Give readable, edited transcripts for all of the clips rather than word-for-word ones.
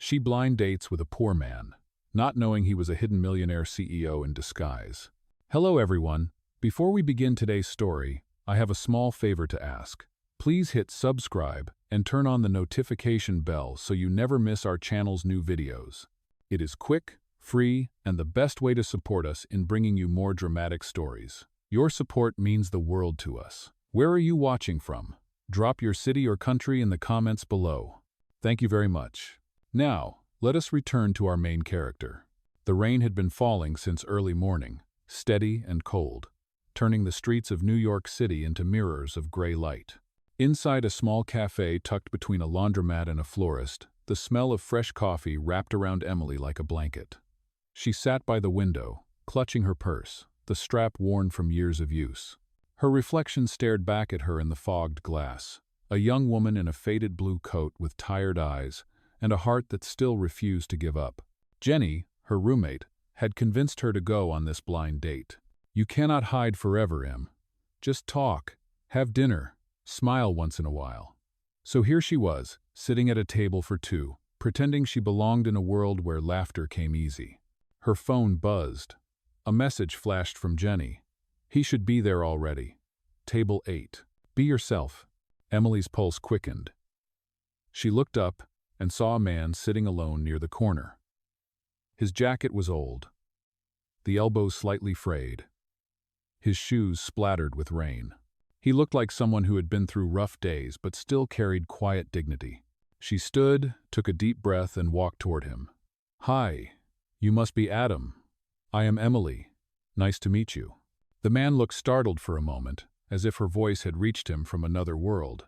She blind dates with a poor man, not knowing he was a hidden millionaire CEO in disguise. Hello everyone. Before we begin today's story, I have a small favor to ask. Please hit subscribe and turn on the notification bell so you never miss our channel's new videos. It is quick, free, and the best way to support us in bringing you more dramatic stories. Your support means the world to us. Where are you watching from? Drop your city or country in the comments below. Thank you very much. Now, let us return to our main character. The rain had been falling since early morning, steady and cold, turning the streets of New York City into mirrors of gray light. Inside a small cafe tucked between a laundromat and a florist, the smell of fresh coffee wrapped around Emily like a blanket. She sat by the window, clutching her purse, the strap worn from years of use. Her reflection stared back at her in the fogged glass, a young woman in a faded blue coat with tired eyes and a heart that still refused to give up. Jenny, her roommate, had convinced her to go on this blind date. You cannot hide forever, Em. Just talk, have dinner, smile once in a while. So here she was, sitting at a table for two, pretending she belonged in a world where laughter came easy. Her phone buzzed. A message flashed from Jenny. He should be there already. Table 8. Be yourself. Emily's pulse quickened. She looked up and saw a man sitting alone near the corner. His jacket was old, the elbows slightly frayed, his shoes splattered with rain. He looked like someone who had been through rough days but still carried quiet dignity. She stood, took a deep breath, and walked toward him. Hi, you must be Adam. I am Emily. Nice to meet you. The man looked startled for a moment, as if her voice had reached him from another world.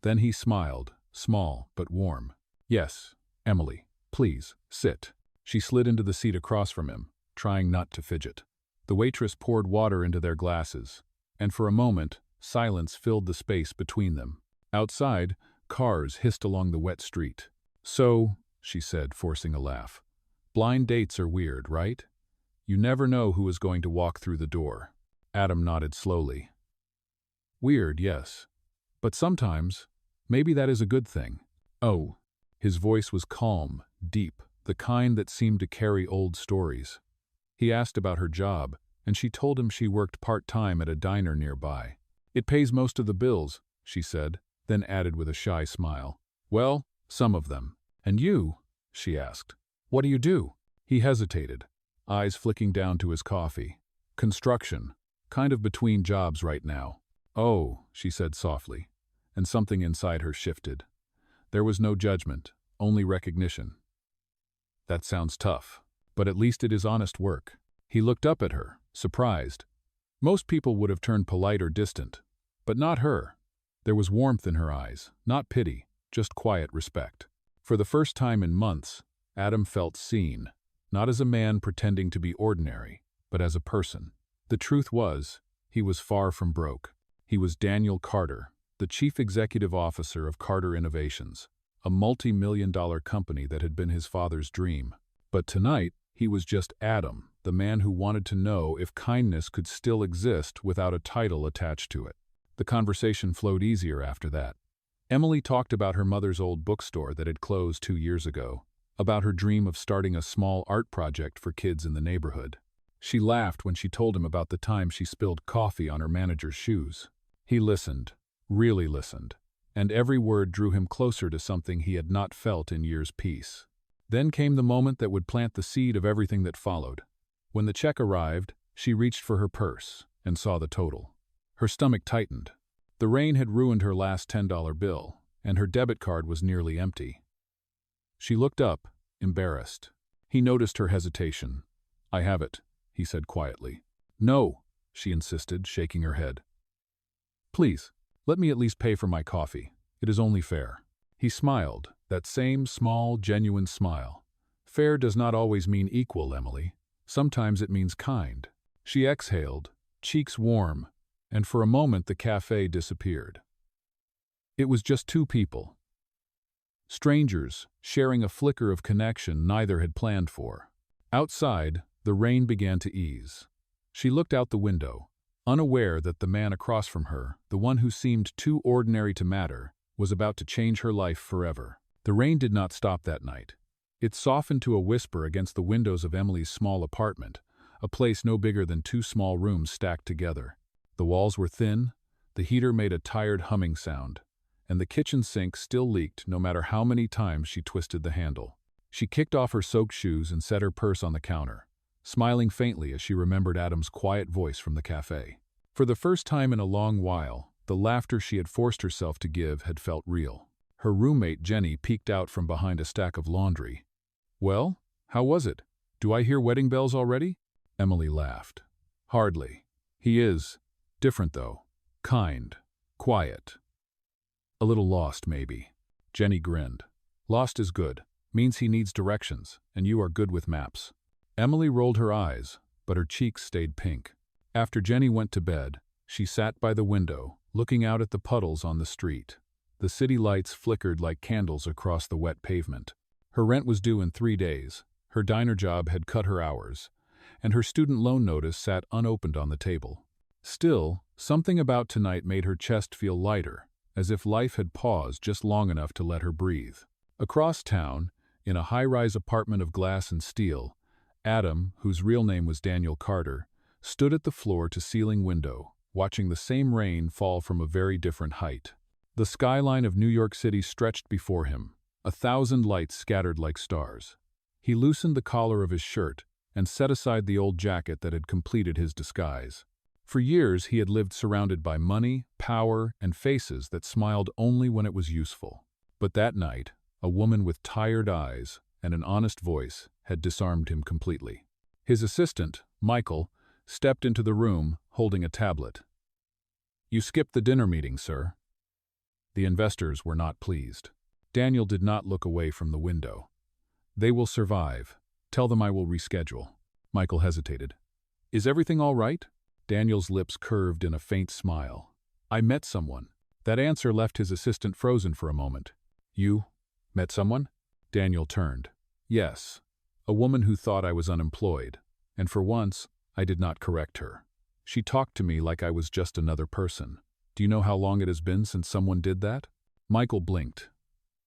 Then he smiled, small but warm. Yes, Emily, please, sit. She slid into the seat across from him, trying not to fidget. The waitress poured water into their glasses, and for a moment, silence filled the space between them. Outside, cars hissed along the wet street. So, she said, forcing a laugh, blind dates are weird, right? You never know who is going to walk through the door. Adam nodded slowly. Weird, yes. But sometimes, maybe that is a good thing. Oh. His voice was calm, deep, the kind that seemed to carry old stories. He asked about her job, and she told him she worked part-time at a diner nearby. It pays most of the bills, she said, then added with a shy smile. Well, some of them. And you? She asked. What do you do? He hesitated, eyes flicking down to his coffee. Construction. Kind of between jobs right now. Oh, she said softly, and something inside her shifted. There was no judgment, only recognition. That sounds tough, but at least it is honest work. He looked up at her, surprised. Most people would have turned polite or distant, but not her. There was warmth in her eyes, not pity, just quiet respect. For the first time in months, Adam felt seen, not as a man pretending to be ordinary, but as a person. The truth was, he was far from broke. He was Daniel Carter, the chief executive officer of Carter Innovations, a multi-million-dollar company that had been his father's dream. But tonight, he was just Adam, the man who wanted to know if kindness could still exist without a title attached to it. The conversation flowed easier after that. Emily talked about her mother's old bookstore that had closed 2 years ago, about her dream of starting a small art project for kids in the neighborhood. She laughed when she told him about the time she spilled coffee on her manager's shoes. He listened. Really listened, and every word drew him closer to something he had not felt in years' peace. Then came the moment that would plant the seed of everything that followed. When the check arrived, she reached for her purse and saw the total. Her stomach tightened. The rain had ruined her last $10 bill, and her debit card was nearly empty. She looked up, embarrassed. He noticed her hesitation. I have it, he said quietly. No, she insisted, shaking her head. Please. Let me at least pay for my coffee. It is only fair. He smiled, that same small, genuine smile. Fair does not always mean equal, Emily. Sometimes it means kind. She exhaled, cheeks warm, and for a moment the cafe disappeared. It was just two people. Strangers, sharing a flicker of connection neither had planned for. Outside, the rain began to ease. She looked out the window, unaware that the man across from her, the one who seemed too ordinary to matter, was about to change her life forever. The rain did not stop that night. It softened to a whisper against the windows of Emily's small apartment, a place no bigger than 2 small rooms stacked together. The walls were thin, the heater made a tired humming sound, and the kitchen sink still leaked no matter how many times she twisted the handle. She kicked off her soaked shoes and set her purse on the counter, smiling faintly as she remembered Adam's quiet voice from the cafe. For the first time in a long while, the laughter she had forced herself to give had felt real. Her roommate Jenny peeked out from behind a stack of laundry. "Well, how was it? Do I hear wedding bells already?" Emily laughed. "Hardly. He is. Different though. Kind. Quiet. A little lost, maybe." Jenny grinned. "Lost is good. Means he needs directions, and you are good with maps." Emily rolled her eyes, but her cheeks stayed pink. After Jenny went to bed, she sat by the window, looking out at the puddles on the street. The city lights flickered like candles across the wet pavement. Her rent was due in 3 days, her diner job had cut her hours, and her student loan notice sat unopened on the table. Still, something about tonight made her chest feel lighter, as if life had paused just long enough to let her breathe. Across town, in a high-rise apartment of glass and steel, Adam, whose real name was Daniel Carter, stood at the floor-to-ceiling window, watching the same rain fall from a very different height. The skyline of New York City stretched before him, 1,000 lights scattered like stars. He loosened the collar of his shirt and set aside the old jacket that had completed his disguise. For years he had lived surrounded by money, power, and faces that smiled only when it was useful. But that night, a woman with tired eyes and an honest voice had disarmed him completely. His assistant, Michael, stepped into the room, holding a tablet. "You skipped the dinner meeting, sir." The investors were not pleased. Daniel did not look away from the window. "They will survive. Tell them I will reschedule." Michael hesitated. "Is everything all right?" Daniel's lips curved in a faint smile. "I met someone." That answer left his assistant frozen for a moment. "You met someone?" Daniel turned. "Yes, a woman who thought I was unemployed, and for once, I did not correct her. She talked to me like I was just another person. Do you know how long it has been since someone did that?" Michael blinked.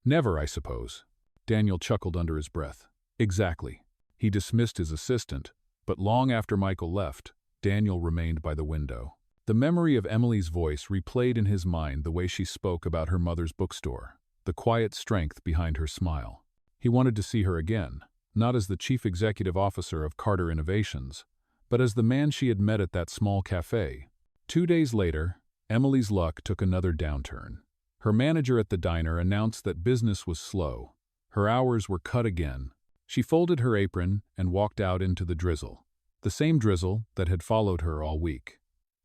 "Never, I suppose." Daniel chuckled under his breath. "Exactly." He dismissed his assistant, but long after Michael left, Daniel remained by the window. The memory of Emily's voice replayed in his mind the way she spoke about her mother's bookstore, the quiet strength behind her smile. He wanted to see her again, not as the chief executive officer of Carter Innovations, but as the man she had met at that small cafe. 2 days later, Emily's luck took another downturn. Her manager at the diner announced that business was slow. Her hours were cut again. She folded her apron and walked out into the drizzle, the same drizzle that had followed her all week.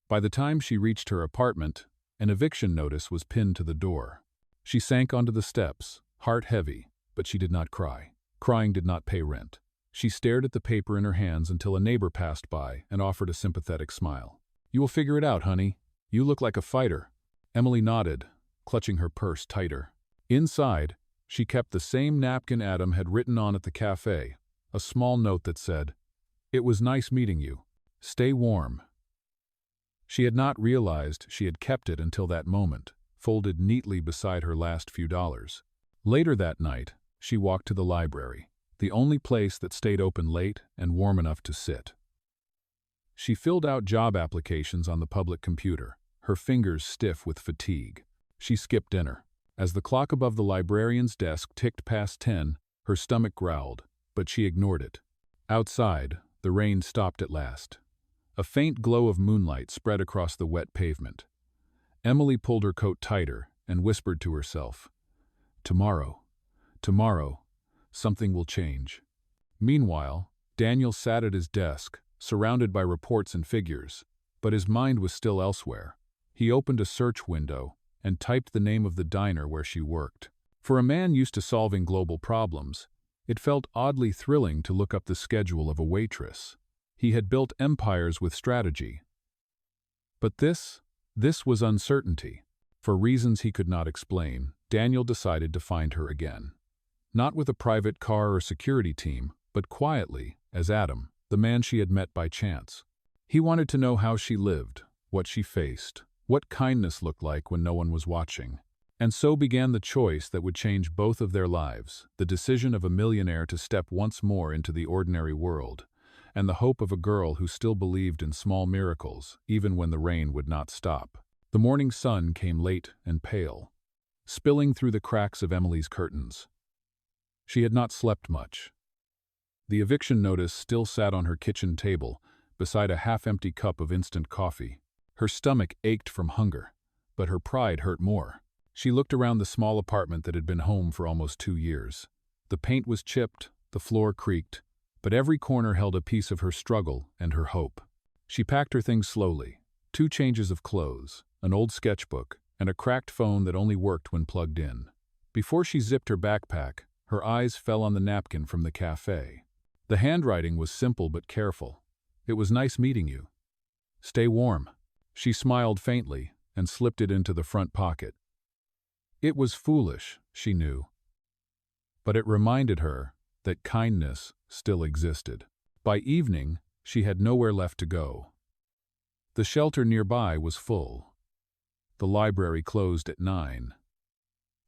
By the time she reached her apartment, an eviction notice was pinned to the door. She sank onto the steps, heart heavy, but she did not cry. Crying did not pay rent. She stared at the paper in her hands until a neighbor passed by and offered a sympathetic smile. "You will figure it out, honey. You look like a fighter." Emily nodded, clutching her purse tighter. Inside, she kept the same napkin Adam had written on at the cafe, a small note that said, "It was nice meeting you. Stay warm." She had not realized she had kept it until that moment, folded neatly beside her last few dollars. Later that night, she walked to the library, the only place that stayed open late and warm enough to sit. She filled out job applications on the public computer, her fingers stiff with fatigue. She skipped dinner. As the clock above the librarian's desk ticked past 10, her stomach growled, but she ignored it. Outside, the rain stopped at last. A faint glow of moonlight spread across the wet pavement. Emily pulled her coat tighter and whispered to herself, "Tomorrow, tomorrow, something will change." Meanwhile, Daniel sat at his desk, surrounded by reports and figures, but his mind was still elsewhere. He opened a search window and typed the name of the diner where she worked. For a man used to solving global problems, it felt oddly thrilling to look up the schedule of a waitress. He had built empires with strategy. But this was uncertainty. For reasons he could not explain, Daniel decided to find her again. Not with a private car or security team, but quietly, as Adam, the man she had met by chance. He wanted to know how she lived, what she faced, what kindness looked like when no one was watching. And so began the choice that would change both of their lives, the decision of a millionaire to step once more into the ordinary world, and the hope of a girl who still believed in small miracles, even when the rain would not stop. The morning sun came late and pale, spilling through the cracks of Emily's curtains. She had not slept much. The eviction notice still sat on her kitchen table, beside a half-empty cup of instant coffee. Her stomach ached from hunger, but her pride hurt more. She looked around the small apartment that had been home for almost 2 years. The paint was chipped, the floor creaked, but every corner held a piece of her struggle and her hope. She packed her things slowly, 2 changes of clothes, an old sketchbook, and a cracked phone that only worked when plugged in. Before she zipped her backpack, her eyes fell on the napkin from the cafe. The handwriting was simple but careful. "It was nice meeting you. Stay warm." She smiled faintly and slipped it into the front pocket. It was foolish, she knew, but it reminded her that kindness still existed. By evening, she had nowhere left to go. The shelter nearby was full. The library closed at 9.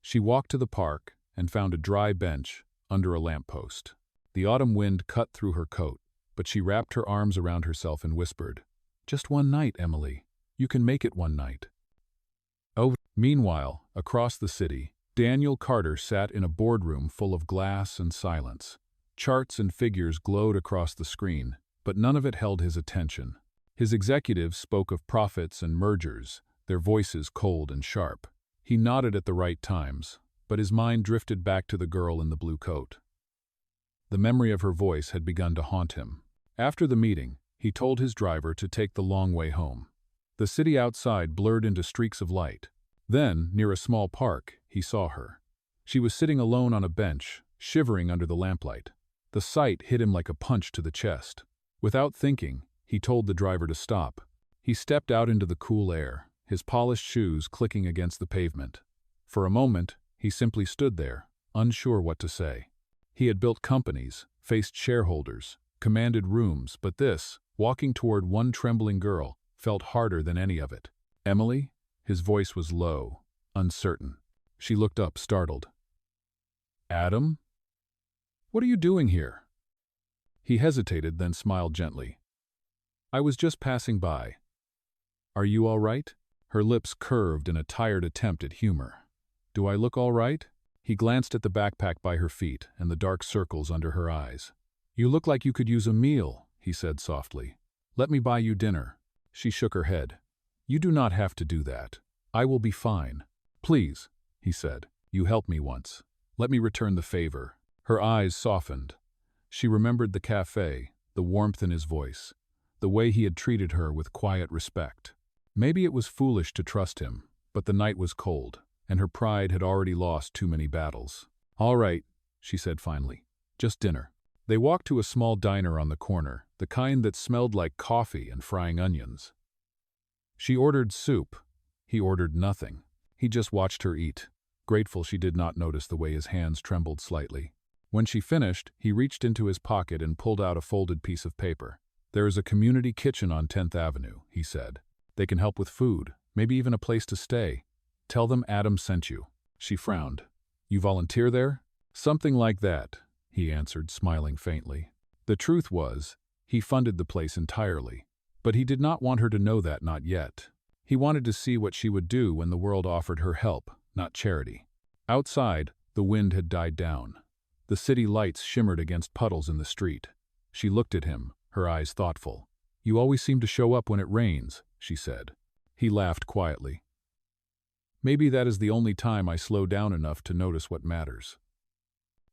She walked to the park and found a dry bench under a lamppost. The autumn wind cut through her coat, but she wrapped her arms around herself and whispered, "Just one night, Emily. You can make it one night." Oh, meanwhile, across the city, Daniel Carter sat in a boardroom full of glass and silence. Charts and figures glowed across the screen, but none of it held his attention. His executives spoke of profits and mergers, their voices cold and sharp. He nodded at the right times, but his mind drifted back to the girl in the blue coat. The memory of her voice had begun to haunt him. After the meeting, he told his driver to take the long way home. The city outside blurred into streaks of light. Then, near a small park, he saw her. She was sitting alone on a bench, shivering under the lamplight. The sight hit him like a punch to the chest. Without thinking, he told the driver to stop. He stepped out into the cool air, his polished shoes clicking against the pavement. For a moment, he simply stood there, unsure what to say. He had built companies, faced shareholders, commanded rooms, but this, walking toward one trembling girl, felt harder than any of it. "Emily?" His voice was low, uncertain. She looked up, startled. "Adam? What are you doing here?" He hesitated, then smiled gently. "I was just passing by. Are you all right?" Her lips curved in a tired attempt at humor. "Do I look all right?" He glanced at the backpack by her feet and the dark circles under her eyes. "You look like you could use a meal," he said softly. "Let me buy you dinner." She shook her head. "You do not have to do that. I will be fine." "Please," he said. "You helped me once. Let me return the favor." Her eyes softened. She remembered the cafe, the warmth in his voice, the way he had treated her with quiet respect. Maybe it was foolish to trust him, but the night was cold, and her pride had already lost too many battles. "All right," she said finally. "Just dinner." They walked to a small diner on the corner, the kind that smelled like coffee and frying onions. She ordered soup. He ordered nothing. He just watched her eat, grateful she did not notice the way his hands trembled slightly. When she finished, he reached into his pocket and pulled out a folded piece of paper. "There is a community kitchen on 10th Avenue, he said. "They can help with food, maybe even a place to stay. Tell them Adam sent you." She frowned. "You volunteer there?" "Something like that," he answered, smiling faintly. The truth was, he funded the place entirely. But he did not want her to know that, not yet. He wanted to see what she would do when the world offered her help, not charity. Outside, the wind had died down. The city lights shimmered against puddles in the street. She looked at him, her eyes thoughtful. "You always seem to show up when it rains," she said. He laughed quietly. "Maybe that is the only time I slow down enough to notice what matters."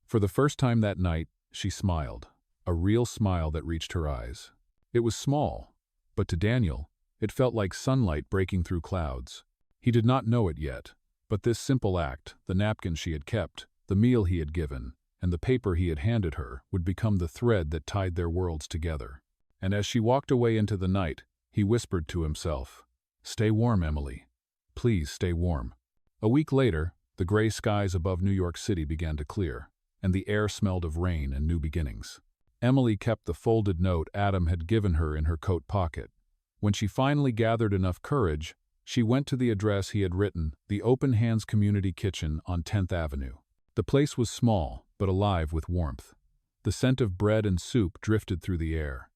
For the first time that night, she smiled, a real smile that reached her eyes. It was small, but to Daniel, it felt like sunlight breaking through clouds. He did not know it yet, but this simple act, the napkin she had kept, the meal he had given, and the paper he had handed her, would become the thread that tied their worlds together. And as she walked away into the night, he whispered to himself, "Stay warm, Emily. Please stay warm." A week later, the gray skies above New York City began to clear, and the air smelled of rain and new beginnings. Emily kept the folded note Adam had given her in her coat pocket. When she finally gathered enough courage, She went to the address he had written, the Open Hands Community Kitchen on 10th Avenue. The place was small, but alive with warmth. The scent of bread and soup drifted through the air.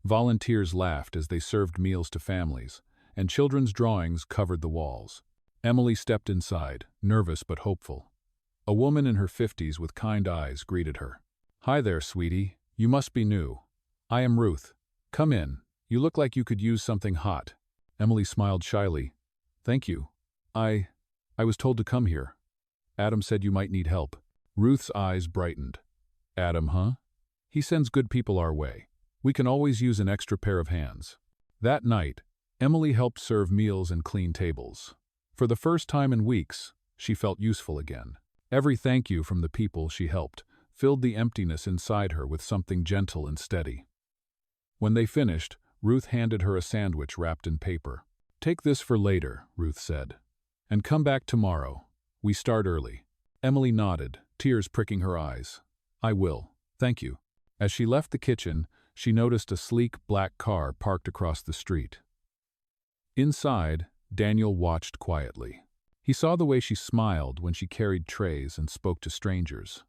Volunteers laughed as they served meals to families, and children's drawings covered the walls. Emily stepped inside, nervous but hopeful. A woman in her 50s with kind eyes greeted her. "Hi there, sweetie. You must be new. I am Ruth. Come in. You look like you could use something hot." Emily smiled shyly. "Thank you. I was told to come here. Adam said you might need help." Ruth's eyes brightened. "Adam, huh? He sends good people our way. We can always use an extra pair of hands." That night, Emily helped serve meals and clean tables. For the first time in weeks, she felt useful again. Every thank you from the people she helped filled the emptiness inside her with something gentle and steady. When they finished, Ruth handed her a sandwich wrapped in paper. "Take this for later," Ruth said. "And come back tomorrow. We start early." Emily nodded, tears pricking her eyes. "I will. Thank you." As she left the kitchen, she noticed a sleek black car parked across the street. Inside, Daniel watched quietly. He saw the way she smiled when she carried trays and spoke to strangers.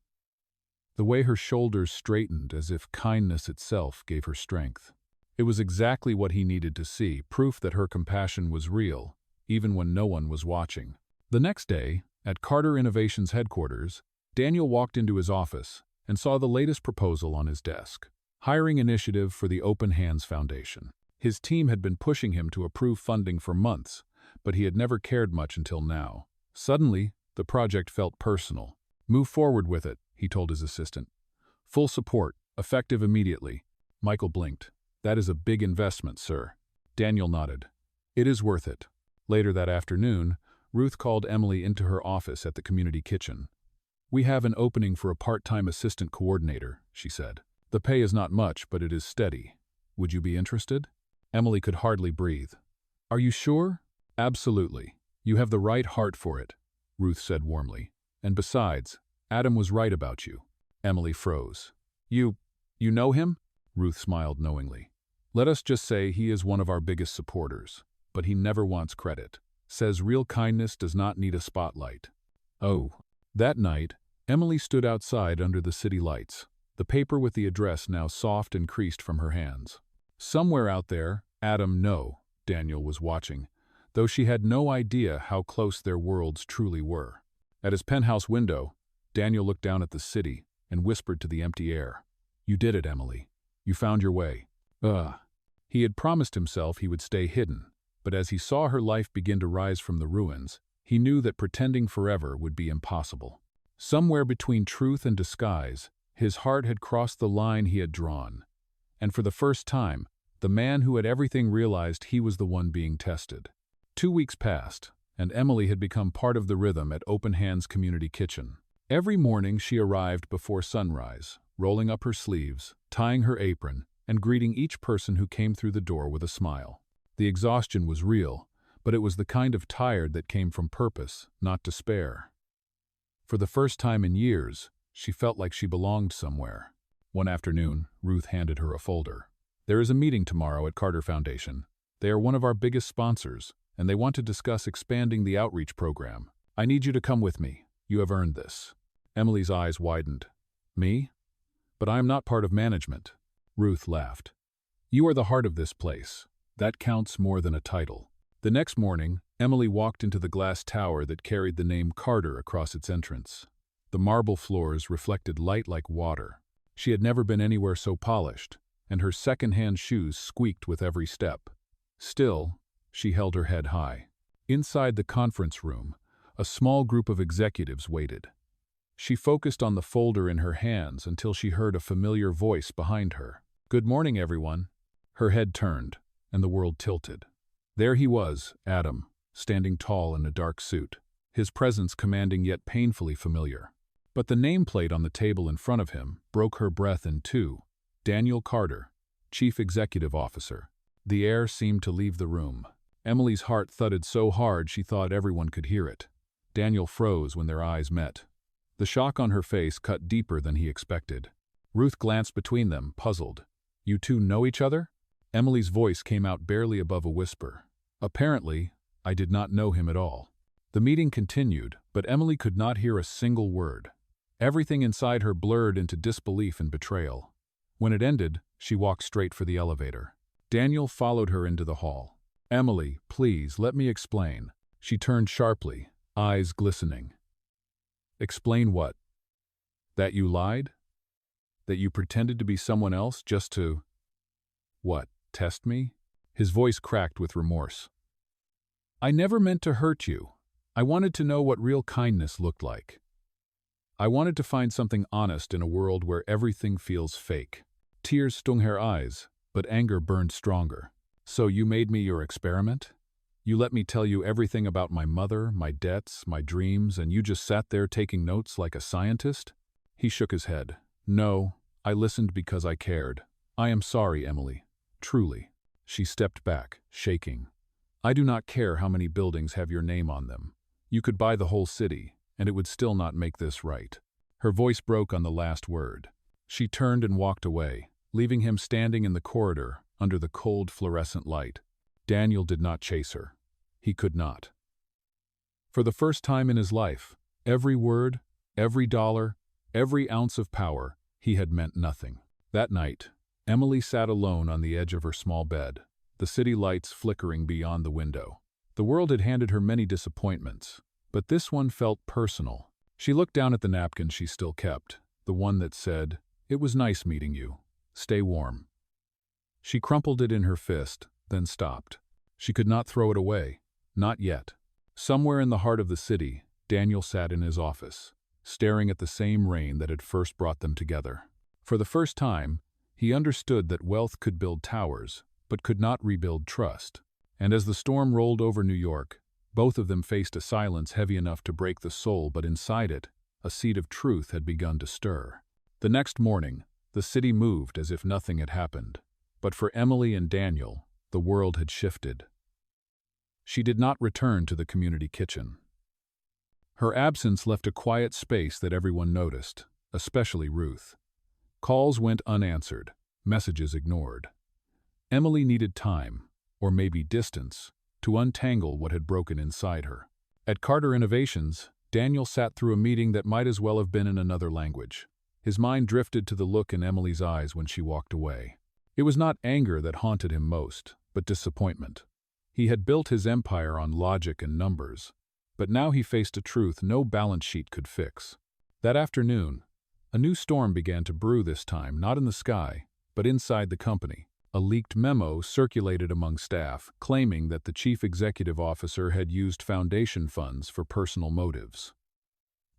The way her shoulders straightened as if kindness itself gave her strength. It was exactly what he needed to see, proof that her compassion was real, even when no one was watching. The next day, at Carter Innovations headquarters, Daniel walked into his office and saw the latest proposal on his desk. Hiring initiative for the Open Hands Foundation. His team had been pushing him to approve funding for months, but he had never cared much until now. Suddenly, the project felt personal. "Move forward with it," he told his assistant. "Full support, effective immediately." Michael blinked. "That is a big investment, sir." Daniel nodded. "It is worth it." Later that afternoon, Ruth called Emily into her office at the community kitchen. "We have an opening for a part-time assistant coordinator," she said. "The pay is not much, but it is steady. Would you be interested?" Emily could hardly breathe. "Are you sure?" "Absolutely. You have the right heart for it," Ruth said warmly. "And besides, Adam was right about you." Emily froze. You know him?" Ruth smiled knowingly. "Let us just say he is one of our biggest supporters, but he never wants credit. Says real kindness does not need a spotlight." Oh. That night, Emily stood outside under the city lights, the paper with the address now soft and creased from her hands. Somewhere out there, Daniel was watching, though she had no idea how close their worlds truly were. At his penthouse window, Daniel looked down at the city and whispered to the empty air. "You did it, Emily. You found your way." He had promised himself he would stay hidden, but as he saw her life begin to rise from the ruins, he knew that pretending forever would be impossible. Somewhere between truth and disguise, his heart had crossed the line he had drawn. And for the first time, the man who had everything realized he was the one being tested. 2 weeks passed, and Emily had become part of the rhythm at Open Hands Community Kitchen. Every morning she arrived before sunrise, rolling up her sleeves, tying her apron, and greeting each person who came through the door with a smile. The exhaustion was real, but it was the kind of tired that came from purpose, not despair. For the first time in years, she felt like she belonged somewhere. One afternoon, Ruth handed her a folder. "There is a meeting tomorrow at Carter Foundation. They are one of our biggest sponsors, and they want to discuss expanding the outreach program. I need you to come with me. You have earned this." Emily's eyes widened. "Me? But I am not part of management." Ruth laughed. "You are the heart of this place. That counts more than a title." The next morning, Emily walked into the glass tower that carried the name Carter across its entrance. The marble floors reflected light like water. She had never been anywhere so polished, and her second-hand shoes squeaked with every step. Still, she held her head high. Inside the conference room, a small group of executives waited. She focused on the folder in her hands until she heard a familiar voice behind her. "Good morning, everyone." Her head turned, and the world tilted. There he was, Adam, standing tall in a dark suit, his presence commanding yet painfully familiar. But the nameplate on the table in front of him broke her breath in two. Daniel Carter, Chief Executive Officer. The air seemed to leave the room. Emily's heart thudded so hard she thought everyone could hear it. Daniel froze when their eyes met. The shock on her face cut deeper than he expected. Ruth glanced between them, puzzled. "You two know each other?" Emily's voice came out barely above a whisper. Apparently, I did not know him at all. The meeting continued, but Emily could not hear a single word. Everything inside her blurred into disbelief and betrayal. When it ended, she walked straight for the elevator. Daniel followed her into the hall. "Emily, please, let me explain." She turned sharply, eyes glistening. "Explain what? That you lied? That you pretended to be someone else just to— what, test me?" His voice cracked with remorse. "I never meant to hurt you. I wanted to know what real kindness looked like. I wanted to find something honest in a world where everything feels fake." Tears stung her eyes, but anger burned stronger. "So you made me your experiment? You let me tell you everything about my mother, my debts, my dreams, and you just sat there taking notes like a scientist?" He shook his head. "No, I listened because I cared. I am sorry, Emily. Truly." She stepped back, shaking. "I do not care how many buildings have your name on them. You could buy the whole city, and it would still not make this right." Her voice broke on the last word. She turned and walked away, leaving him standing in the corridor under the cold fluorescent light. Daniel did not chase her. He could not. For the first time in his life, every word, every dollar, every ounce of power, he had meant nothing. That night, Emily sat alone on the edge of her small bed, the city lights flickering beyond the window. The world had handed her many disappointments, but this one felt personal. She looked down at the napkin she still kept, the one that said, "It was nice meeting you. Stay warm." She crumpled it in her fist, then stopped. She could not throw it away. Not yet. Somewhere in the heart of the city, Daniel sat in his office, staring at the same rain that had first brought them together. For the first time, he understood that wealth could build towers, but could not rebuild trust. And as the storm rolled over New York, both of them faced a silence heavy enough to break the soul, but inside it, a seed of truth had begun to stir. The next morning, the city moved as if nothing had happened. But for Emily and Daniel, the world had shifted. She did not return to the community kitchen. Her absence left a quiet space that everyone noticed, especially Ruth. Calls went unanswered, messages ignored. Emily needed time, or maybe distance, to untangle what had broken inside her. At Carter Innovations, Daniel sat through a meeting that might as well have been in another language. His mind drifted to the look in Emily's eyes when she walked away. It was not anger that haunted him most, but disappointment. He had built his empire on logic and numbers, but now he faced a truth no balance sheet could fix. That afternoon, a new storm began to brew, this time not in the sky, but inside the company. A leaked memo circulated among staff, claiming that the chief executive officer had used foundation funds for personal motives.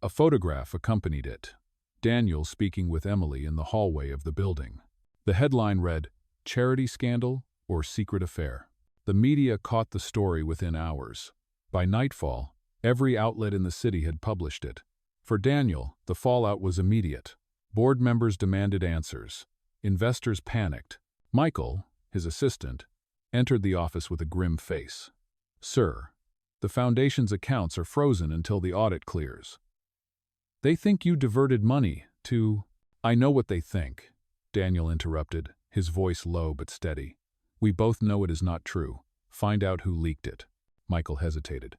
A photograph accompanied it, Daniel speaking with Emily in the hallway of the building. The headline read, "Charity Scandal or Secret Affair." The media caught the story within hours. By nightfall, every outlet in the city had published it. For Daniel, the fallout was immediate. Board members demanded answers. Investors panicked. Michael, his assistant, entered the office with a grim face. "Sir, the foundation's accounts are frozen until the audit clears. They think you diverted money to—" "I know what they think," Daniel interrupted, his voice low but steady. "We both know it is not true. Find out who leaked it." Michael hesitated.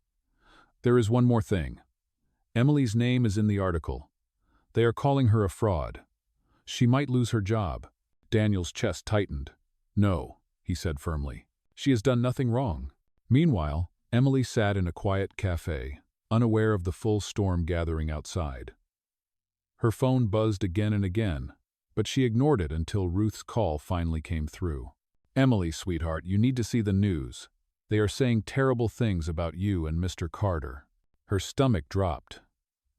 "There is one more thing. Emily's name is in the article. They are calling her a fraud. She might lose her job." Daniel's chest tightened. "No," he said firmly. "She has done nothing wrong." Meanwhile, Emily sat in a quiet cafe, unaware of the full storm gathering outside. Her phone buzzed again and again, but she ignored it until Ruth's call finally came through. "Emily, sweetheart, you need to see the news. They are saying terrible things about you and Mr. Carter." Her stomach dropped.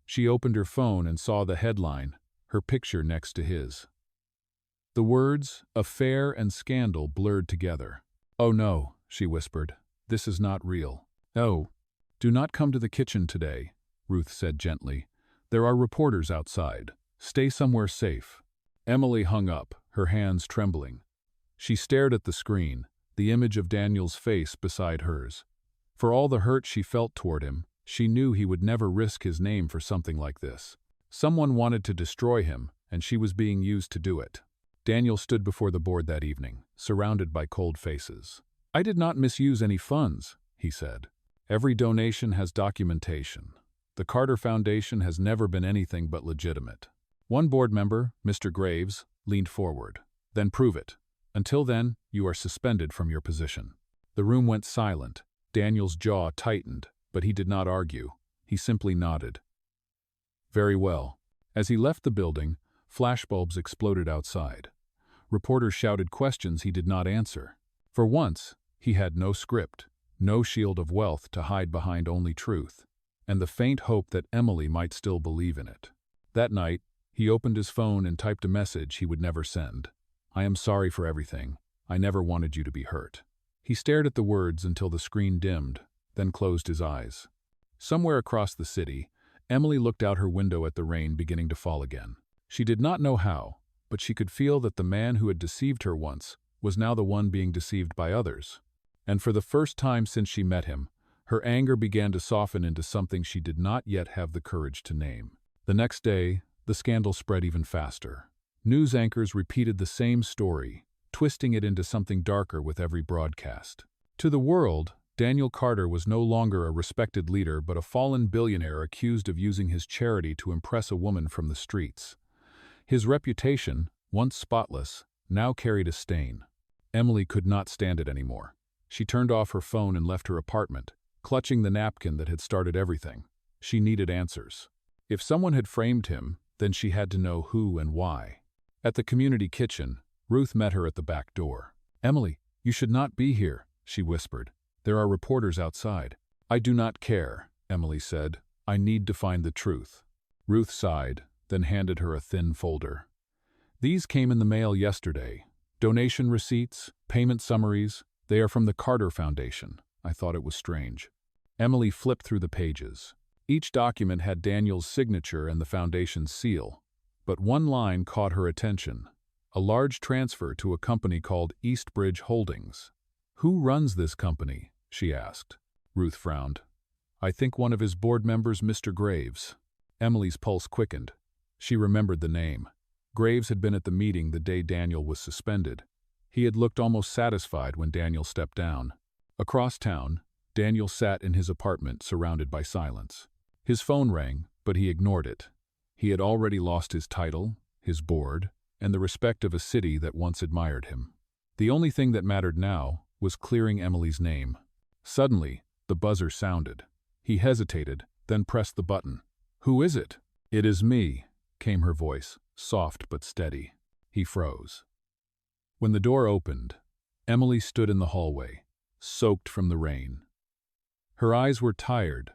She opened her phone and saw the headline, her picture next to his. The words, "affair" and "scandal" blurred together. "Oh no," she whispered. "This is not real." "Oh, do not come to the kitchen today," Ruth said gently. "There are reporters outside. Stay somewhere safe." Emily hung up, her hands trembling. She stared at the screen, the image of Daniel's face beside hers. For all the hurt she felt toward him, she knew he would never risk his name for something like this. Someone wanted to destroy him, and she was being used to do it. Daniel stood before the board that evening, surrounded by cold faces. "I did not misuse any funds," he said. Every donation has documentation. The Carter Foundation has never been anything but legitimate. One board member, Mr. Graves, leaned forward. Then prove it. Until then, you are suspended from your position. The room went silent. Daniel's jaw tightened, but he did not argue. He simply nodded. Very well. As he left the building, flashbulbs exploded outside. Reporters shouted questions he did not answer. For once, he had no script, no shield of wealth to hide behind, only truth, and the faint hope that Emily might still believe in it. That night, he opened his phone and typed a message he would never send. I am sorry for everything. I never wanted you to be hurt. He stared at the words until the screen dimmed, then closed his eyes. Somewhere across the city, Emily looked out her window at the rain beginning to fall again. She did not know how, but she could feel that the man who had deceived her once was now the one being deceived by others. And for the first time since she met him, her anger began to soften into something she did not yet have the courage to name. The next day, the scandal spread even faster. News anchors repeated the same story, twisting it into something darker with every broadcast. To the world, Daniel Carter was no longer a respected leader but a fallen billionaire accused of using his charity to impress a woman from the streets. His reputation, once spotless, now carried a stain. Emily could not stand it anymore. She turned off her phone and left her apartment, clutching the napkin that had started everything. She needed answers. If someone had framed him, then she had to know who and why. At the community kitchen, Ruth met her at the back door. Emily, you should not be here, she whispered. There are reporters outside. I do not care, Emily said. I need to find the truth. Ruth sighed, then handed her a thin folder. These came in the mail yesterday. Donation receipts, payment summaries. They are from the Carter Foundation. I thought it was strange. Emily flipped through the pages. Each document had Daniel's signature and the foundation's seal. But one line caught her attention. A large transfer to a company called Eastbridge Holdings. Who runs this company? She asked. Ruth frowned. I think one of his board members, Mr. Graves. Emily's pulse quickened. She remembered the name. Graves had been at the meeting the day Daniel was suspended. He had looked almost satisfied when Daniel stepped down. Across town, Daniel sat in his apartment surrounded by silence. His phone rang, but he ignored it. He had already lost his title, his board, and the respect of a city that once admired him. The only thing that mattered now was clearing Emily's name. Suddenly, the buzzer sounded. He hesitated, then pressed the button. Who is it? It is me, came her voice, soft but steady. He froze. When the door opened, Emily stood in the hallway, soaked from the rain. Her eyes were tired,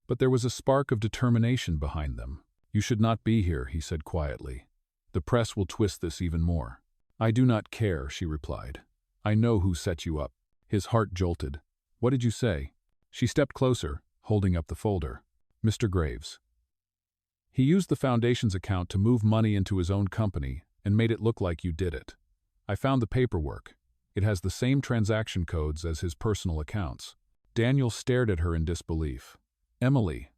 but there was a spark of determination behind them. You should not be here, he said quietly. The press will twist this even more. I do not care, she replied. I know who set you up. His heart jolted. What did you say? She stepped closer, holding up the folder. Mr. Graves. He used the foundation's account to move money into his own company and made it look like you did it. I found the paperwork. It has the same transaction codes as his personal accounts. Daniel stared at her in disbelief. Emily,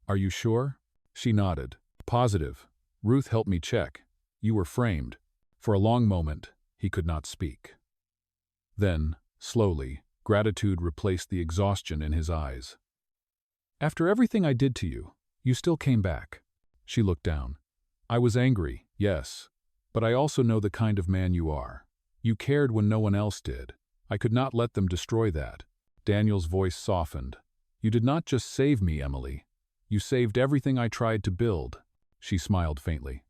are you sure? She nodded. Positive. Ruth helped me check. You were framed. For a long moment, he could not speak. Then, slowly, gratitude replaced the exhaustion in his eyes. After everything I did to you, you still came back. She looked down. I was angry, yes, but I also know the kind of man you are. You cared when no one else did. I could not let them destroy that. Daniel's voice softened. You did not just save me, Emily. You saved everything I tried to build. She smiled faintly.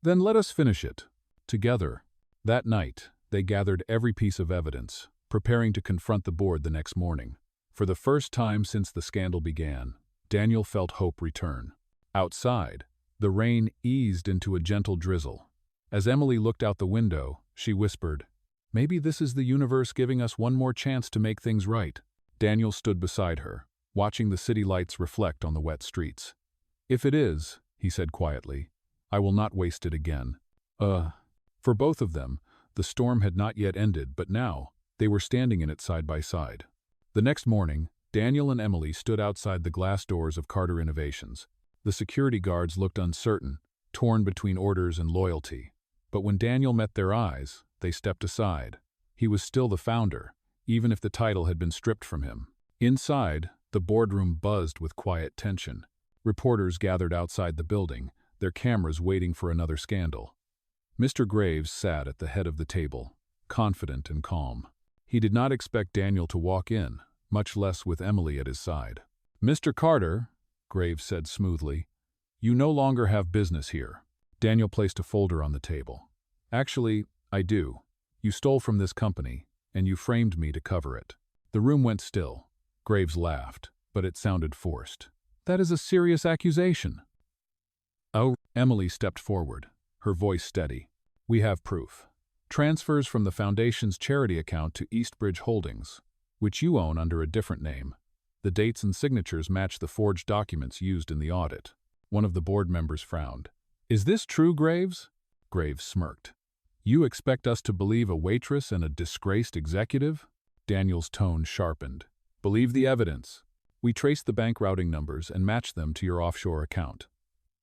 Then let us finish it. Together. That night, they gathered every piece of evidence, preparing to confront the board the next morning. For the first time since the scandal began, Daniel felt hope return. Outside, the rain eased into a gentle drizzle. As Emily looked out the window, she whispered, Maybe this is the universe giving us one more chance to make things right. Daniel stood beside her, watching the city lights reflect on the wet streets. If it is, he said quietly, I will not waste it again. For both of them, the storm had not yet ended, but now, they were standing in it side by side. The next morning, Daniel and Emily stood outside the glass doors of Carter Innovations. The security guards looked uncertain, torn between orders and loyalty. But when Daniel met their eyes, they stepped aside. He was still the founder, even if the title had been stripped from him. Inside, the boardroom buzzed with quiet tension. Reporters gathered outside the building, their cameras waiting for another scandal. Mr. Graves sat at the head of the table, confident and calm. He did not expect Daniel to walk in, much less with Emily at his side. "Mr. Carter," Graves said smoothly, "you no longer have business here." Daniel placed a folder on the table. "Actually, I do. You stole from this company, and you framed me to cover it." The room went still. Graves laughed, but it sounded forced. "That is a serious accusation." "Oh," Emily stepped forward, her voice steady. "We have proof. Transfers from the Foundation's charity account to Eastbridge Holdings, which you own under a different name. The dates and signatures match the forged documents used in the audit." One of the board members frowned. "Is this true, Graves?" Graves smirked. "You expect us to believe a waitress and a disgraced executive?" Daniel's tone sharpened. "Believe the evidence. We traced the bank routing numbers and matched them to your offshore account.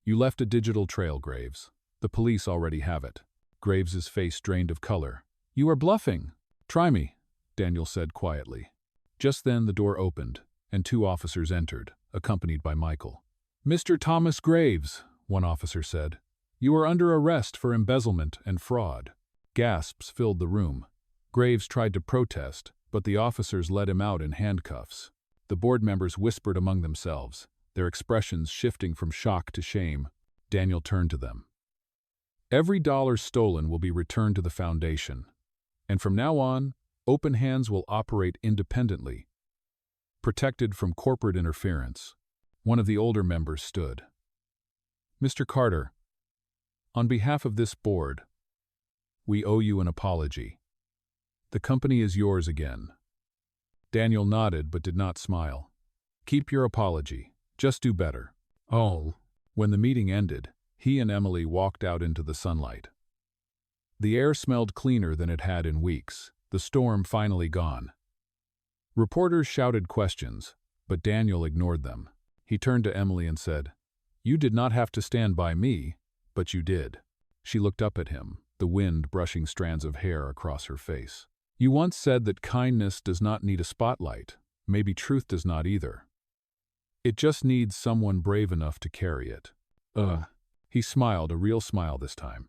You left a digital trail, Graves. The police already have it." Graves's face drained of color. "You are bluffing." "Try me," Daniel said quietly. Just then the door opened, and two officers entered, accompanied by Michael. "Mr. Thomas Graves," one officer said, "you are under arrest for embezzlement and fraud." Gasps filled the room. Graves tried to protest, but the officers led him out in handcuffs. The board members whispered among themselves, their expressions shifting from shock to shame. Daniel turned to them. "Every dollar stolen will be returned to the Foundation, and from now on, Open Hands will operate independently, protected from corporate interference." One of the older members stood. "Mr. Carter, on behalf of this board, we owe you an apology. The company is yours again." Daniel nodded but did not smile. "Keep your apology. Just do better." "Oh." When the meeting ended, he and Emily walked out into the sunlight. The air smelled cleaner than it had in weeks, the storm finally gone. Reporters shouted questions, but Daniel ignored them. He turned to Emily and said, "You did not have to stand by me, but you did." She looked up at him, the wind brushing strands of hair across her face. "You once said that kindness does not need a spotlight. Maybe truth does not either. It just needs someone brave enough to carry it." He smiled, a real smile this time.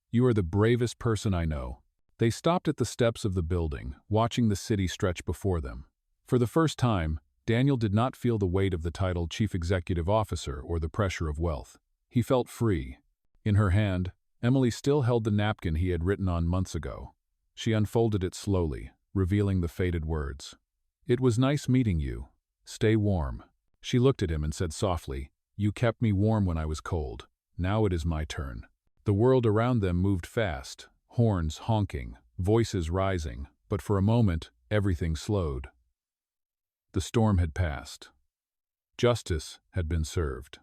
"You are the bravest person I know." They stopped at the steps of the building, watching the city stretch before them. For the first time, Daniel did not feel the weight of the title Chief Executive Officer or the pressure of wealth. He felt free. In her hand, Emily still held the napkin he had written on months ago. She unfolded it slowly, revealing the faded words. "It was nice meeting you. Stay warm." She looked at him and said softly, "You kept me warm when I was cold. Now it is my turn." The world around them moved fast, horns honking, voices rising, but for a moment, everything slowed. The storm had passed. Justice had been served.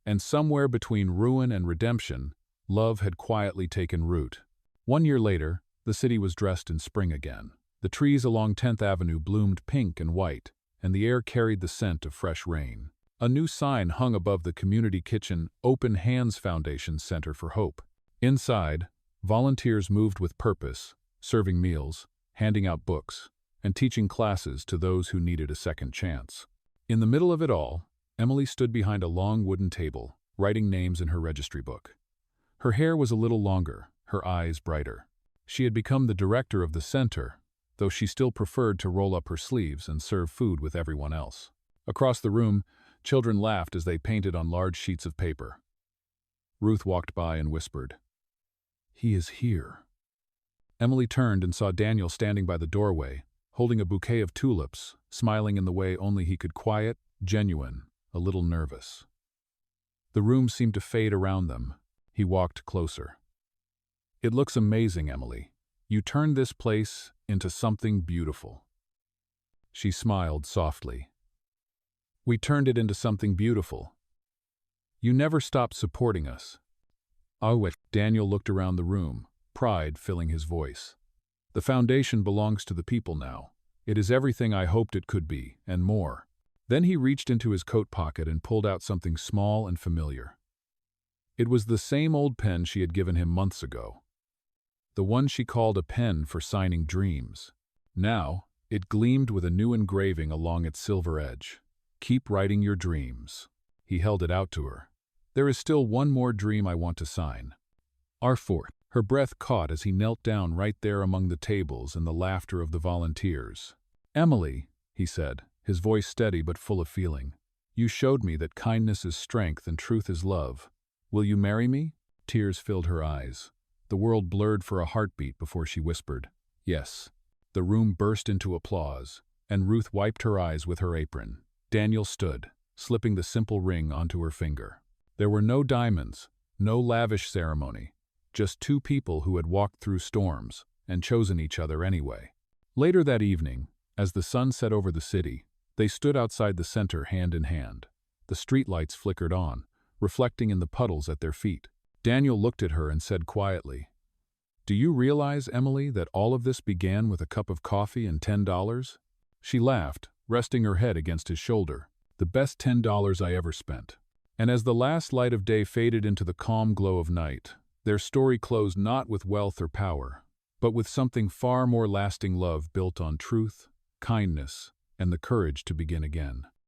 And somewhere between ruin and redemption, love had quietly taken root. 1 year later, the city was dressed in spring again. The trees along 10th Avenue bloomed pink and white, and the air carried the scent of fresh rain. A new sign hung above the community kitchen Open Hands Foundation Center for Hope. Inside, volunteers moved with purpose, serving meals, handing out books, and teaching classes to those who needed a second chance. In the middle of it all, Emily stood behind a long wooden table, writing names in her registry book. Her hair was a little longer, her eyes brighter. She had become the director of the center, though she still preferred to roll up her sleeves and serve food with everyone else. Across the room, children laughed as they painted on large sheets of paper. Ruth walked by and whispered, "He is here." Emily turned and saw Daniel standing by the doorway, holding a bouquet of tulips, smiling in the way only he could, quiet, genuine, a little nervous. The room seemed to fade around them. He walked closer. "It looks amazing, Emily. You turned this place into something beautiful." She smiled softly. "We turned it into something beautiful. You never stopped supporting us." "Oh," Daniel looked around the room, pride filling his voice. "The foundation belongs to the people now. It is everything I hoped it could be, and more." Then he reached into his coat pocket and pulled out something small and familiar. It was the same old pen she had given him months ago. The one she called a pen for signing dreams. Now, It gleamed with a new engraving along its silver edge. "Keep writing your dreams." He held it out to her. "There is still one more dream I want to sign. R4." Her breath caught as he knelt down right there among the tables and the laughter of the volunteers. "Emily," he said, his voice steady but full of feeling, "you showed me that kindness is strength and truth is love. Will you marry me?" Tears filled her eyes. The world blurred for a heartbeat before she whispered, "Yes." The room burst into applause, and Ruth wiped her eyes with her apron. Daniel stood, slipping the simple ring onto her finger. There were no diamonds, no lavish ceremony, just two people who had walked through storms and chosen each other anyway. Later that evening, as the sun set over the city, they stood outside the center hand in hand. The streetlights flickered on, reflecting in the puddles at their feet. Daniel looked at her and said quietly, "Do you realize, Emily, that all of this began with a cup of coffee and $10? She laughed, resting her head against his shoulder. "The best $10 I ever spent." And as the last light of day faded into the calm glow of night, their story closed not with wealth or power, but with something far more lasting: love built on truth, kindness, and the courage to begin again.